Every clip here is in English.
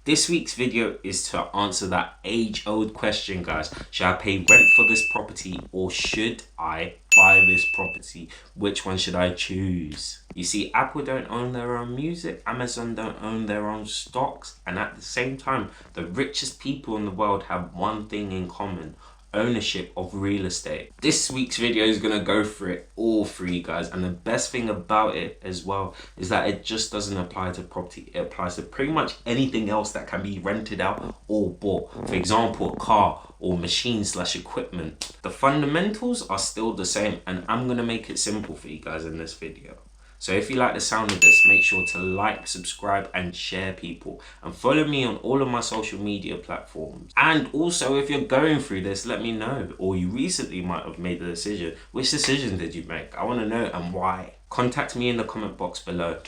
This week's video is to answer that age-old question, guys. Should I pay rent for this property or should I buy this property? Which one should I choose? You see, Apple don't own their own music, Amazon don't own their own stocks, and at the same time, the richest people in the world have one thing in common: ownership of real estate. This week's video is gonna go for it all for you guys, and the best thing about it as well is that it just doesn't apply to property. It applies to pretty much anything else that can be rented out or bought. For example, a car or machine/equipment. The fundamentals are still the same, and I'm gonna make it simple for you guys in this video. So if you like the sound of this, make sure to like, subscribe and share, people, and follow me on all of my social media platforms. And also, if you're going through this, let me know, or you recently might have made a decision. Which decision did you make? I want to know, and why. Contact me in the comment box below.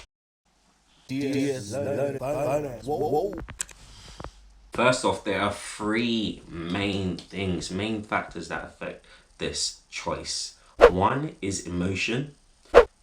First off, there are three main factors that affect this choice. One is emotion,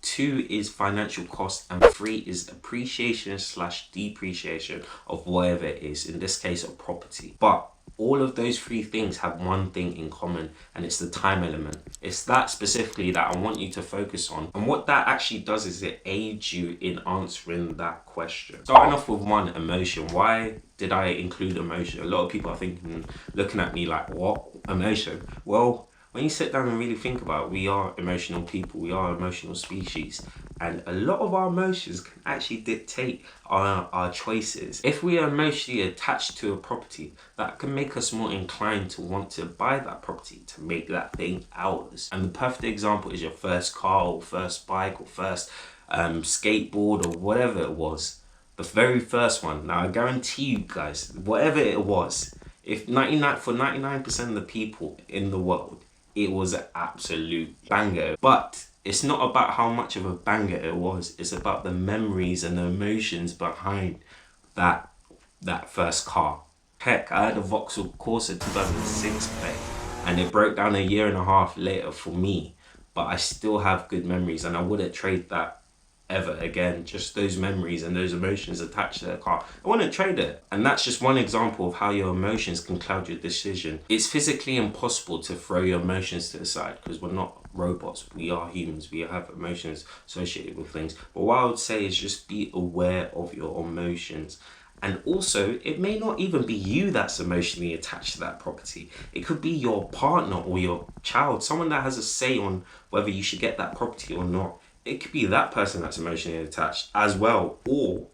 2 is financial cost, and 3 is appreciation/depreciation of whatever it is, in this case a property. But all of those three things have one thing in common, and it's the time element. It's that specifically that I want you to focus on, and what that actually does is it aids you in answering that question. Starting off with one, emotion. Why did I include emotion? A lot of people are thinking, looking at me like, what? Emotion? Well, when you sit down and really think about it, we are emotional people, we are emotional species, and a lot of our emotions can actually dictate our choices. If we are emotionally attached to a property, that can make us more inclined to want to buy that property, to make that thing ours. And the perfect example is your first car or first bike or first skateboard or whatever it was. The very first one. Now I guarantee you guys, whatever it was, if 99% of the people in the world, it was an absolute banger. But it's not about how much of a banger it was, it's about the memories and the emotions behind that first car. Heck, I had a Vauxhall Corsa 2006 plate, and it broke down a year and a half later for me, but I still have good memories, and I wouldn't trade that ever again. Just those memories and those emotions attached to the car, I wouldn't trade it. And that's just one example of how your emotions can cloud your decision. It's physically impossible to throw your emotions to the side, because we're not robots, we are humans, we have emotions associated with things. But what I would say is just be aware of your emotions. And also, it may not even be you that's emotionally attached to that property. It could be your partner or your child, someone that has a say on whether you should get that property or not. It could be that person that's emotionally attached as well, or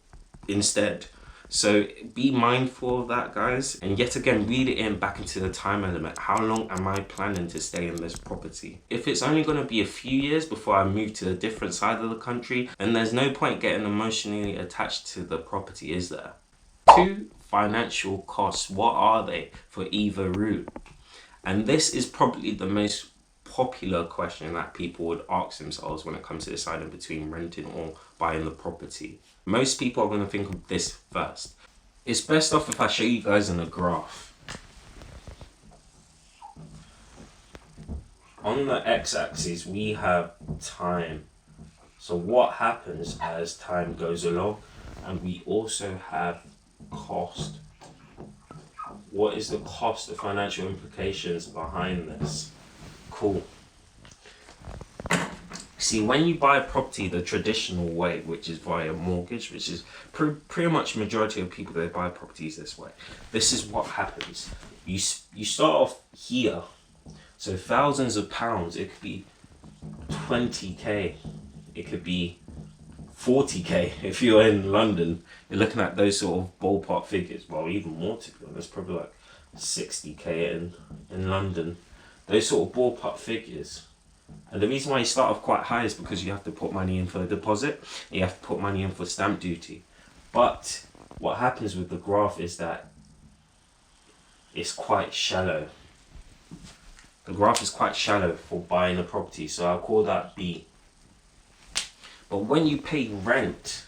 instead. So be mindful of that, guys. And yet again, read it in back into the time element. How long am I planning to stay in this property? If it's only going to be a few years before I move to a different side of the country, then there's no point getting emotionally attached to the property, is there? 2, financial costs. What are they for either route? And this is probably the most popular question that people would ask themselves when it comes to deciding between renting or buying the property. Most people are going to think of this first. It's best off if I show you guys in a graph. On the x-axis we have time. So what happens as time goes along, and we also have cost. What is the cost, the financial implications behind this? Cool. See, when you buy a property the traditional way, which is via mortgage, which is pretty much majority of people that buy properties this way, this is what happens. You start off here, so thousands of pounds. It could be 20k, it could be 40k if you're in London. You're looking at those sort of ballpark figures. Well, even more, to be honest, probably like 60k in London. Those sort of ballpark figures. And the reason why you start off quite high is because you have to put money in for a deposit, you have to put money in for stamp duty. But what happens with the graph is that it's quite shallow. The graph is quite shallow for buying a property, so I'll call that B. But when you pay rent,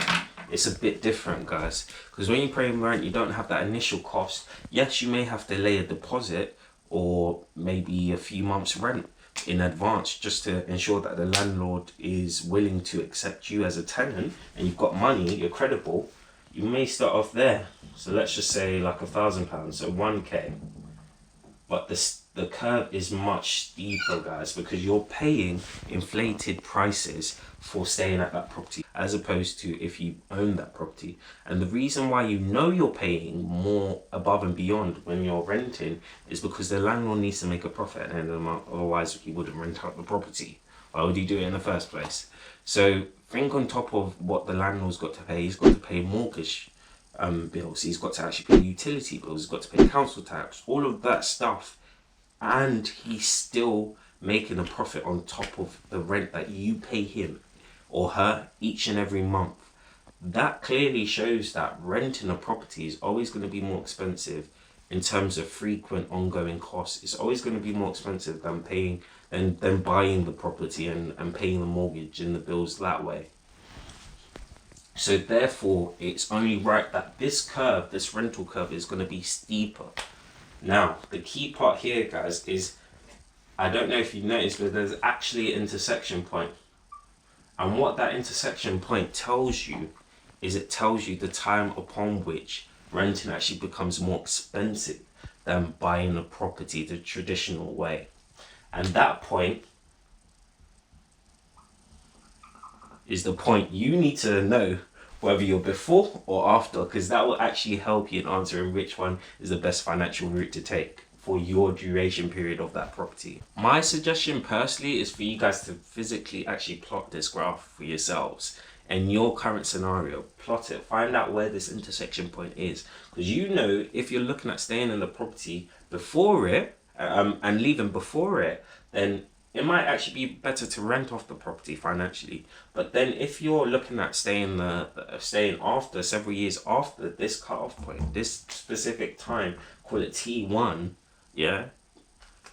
it's a bit different, guys, because when you pay rent, you don't have that initial cost. Yes, you may have to lay a deposit or maybe a few months rent in advance, just to ensure that the landlord is willing to accept you as a tenant and you've got money, you're credible. you may start off there. So let's just say like £1,000, so 1k. But the curve is much steeper, guys, because you're paying inflated prices for staying at that property as opposed to if you own that property. And the reason why you know you're paying more above and beyond when you're renting is because the landlord needs to make a profit at the end of the month, otherwise he wouldn't rent out the property. Why would he do it in the first place? So think on top of what the landlord's got to pay. He's got to pay mortgage bills, he's got to actually pay utility bills, he's got to pay council tax, all of that stuff, and he's still making a profit on top of the rent that you pay him or her each and every month. That clearly shows that renting a property is always going to be more expensive in terms of frequent ongoing costs. It's always going to be more expensive than paying than buying the property and paying the mortgage and the bills that way. So therefore, it's only right that this curve, this rental curve, is going to be steeper. Now, the key part here, guys, is, I don't know if you've noticed, but there's actually an intersection point. And what that intersection point tells you is it tells you the time upon which renting actually becomes more expensive than buying a property the traditional way. And that point is the point you need to know whether you're before or after, because that will actually help you in answering which one is the best financial route to take for your duration period of that property. My suggestion personally is for you guys to physically actually plot this graph for yourselves. In your current scenario, plot it, find out where this intersection point is, because you know if you're looking at staying in the property before it and leaving before it, then it might actually be better to rent off the property financially. But then if you're looking at staying after several years after this cutoff point, this specific time, call it T1, yeah,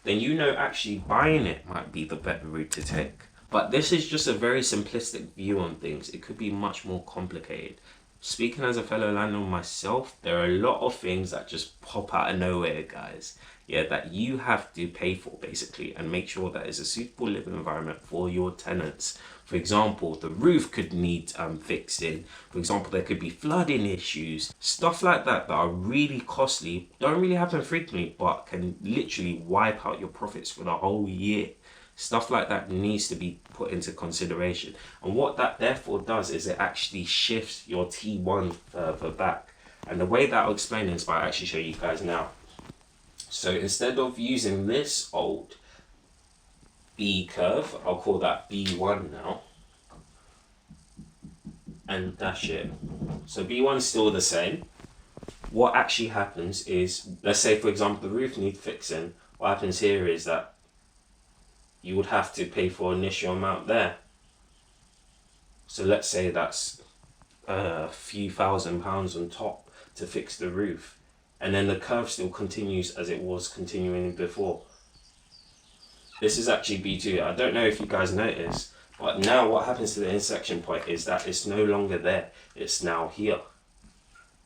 then you know actually buying it might be the better route to take. But this is just a very simplistic view on things. It could be much more complicated. Speaking as a fellow landlord myself, there are a lot of things that just pop out of nowhere, guys. Yeah, that you have to pay for basically and make sure that it's a suitable living environment for your tenants. For example, the roof could need fixing. For example, there could be flooding issues. Stuff like that are really costly, don't really happen frequently, but can literally wipe out your profits for the whole year. Stuff like that needs to be put into consideration. And what that therefore does is it actually shifts your T1 further back. And the way that I'll explain this by actually show you guys now. So instead of using this old B curve, I'll call that B1 now, and dash it. So B1 is still the same. What actually happens is, let's say for example the roof needs fixing. What happens here is that you would have to pay for an initial amount there. So let's say that's a few £1,000s on top to fix the roof. And then the curve still continues as it was continuing before. This is actually B2. I don't know if you guys notice, but now what happens to the intersection point is that it's no longer there. It's now here.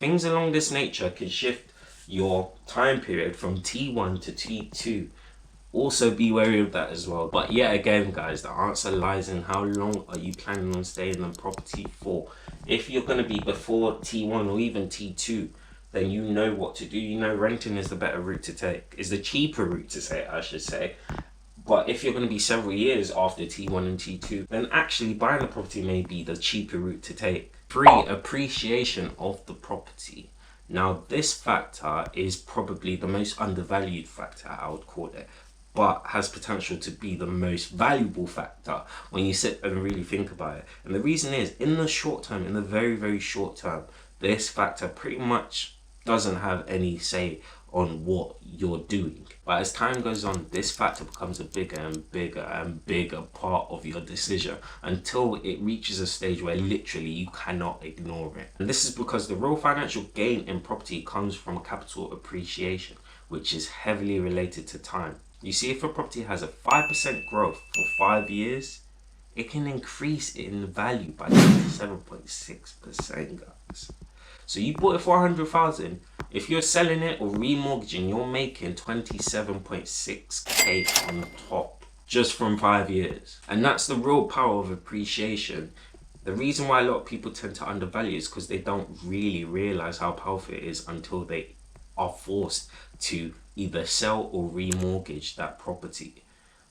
Things along this nature can shift your time period from T1 to T2. Also be wary of that as well. But yet again, guys, the answer lies in how long are you planning on staying in the property for. If you're going to be before T1 or even T2, then you know what to do. You know renting is the better route to take, is the cheaper route to take, I should say. But if you're going to be several years after T1 and T2, then actually buying the property may be the cheaper route to take. 3, appreciation of the property. Now this factor is probably the most undervalued factor, I would call it, but has potential to be the most valuable factor when you sit and really think about it. And the reason is, in the short term, in the very, very short term, this factor pretty much doesn't have any say on what you're doing. But as time goes on, this factor becomes a bigger and bigger and bigger part of your decision until it reaches a stage where literally you cannot ignore it. And this is because the real financial gain in property comes from capital appreciation, which is heavily related to time. You see, if a property has a 5% growth for 5 years, it can increase in value by 7.6%, guys. So you bought it for 100,000. If you're selling it or remortgaging, you're making 27.6k on top just from 5 years. And that's the real power of appreciation The reason why a lot of people tend to undervalue is because they don't really realize how powerful it is until they are forced to either sell or remortgage that property.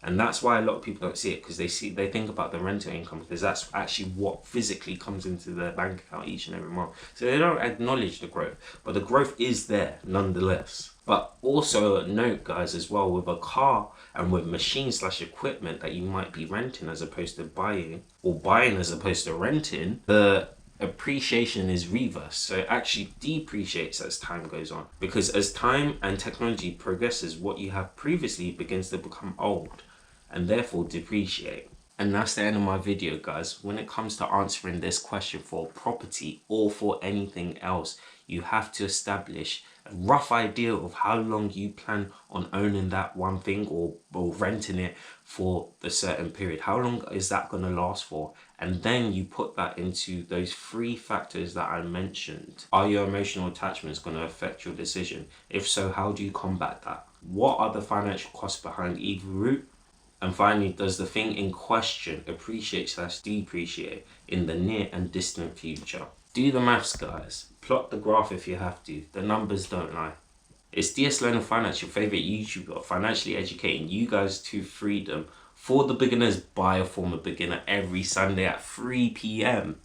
And that's why a lot of people don't see it, because they think about the rental income, because that's actually what physically comes into their bank account each and every month. So they don't acknowledge the growth, but the growth is there nonetheless. But also note, guys, as well, with a car and with machine slash equipment that you might be renting as opposed to buying, or buying as opposed to renting, the appreciation is reverse, so it actually depreciates as time goes on, because as time and technology progresses, what you have previously begins to become old and therefore depreciate. And that's the end of my video, guys. When it comes to answering this question for property or for anything else, you have to establish a rough idea of how long you plan on owning that one thing, or renting it for the certain period. How long is that going to last for? And then you put that into those three factors that I mentioned. Are your emotional attachments going to affect your decision? If so, how do you combat that? What are the financial costs behind either route? And finally, does the thing in question appreciate slash depreciate in the near and distant future? Do the maths, guys. Plot the graph if you have to. The numbers don't lie. It's DS Learning Finance, your favorite YouTuber, financially educating you guys to freedom for the beginners by a former beginner every Sunday at 3 p.m.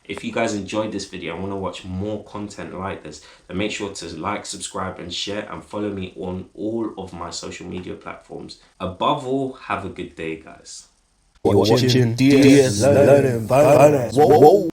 If you guys enjoyed this video and want to watch more content like this, then make sure to like, subscribe and share, and follow me on all of my social media platforms. Above all, have a good day, guys. You're watching DS Learning Finance. Whoa.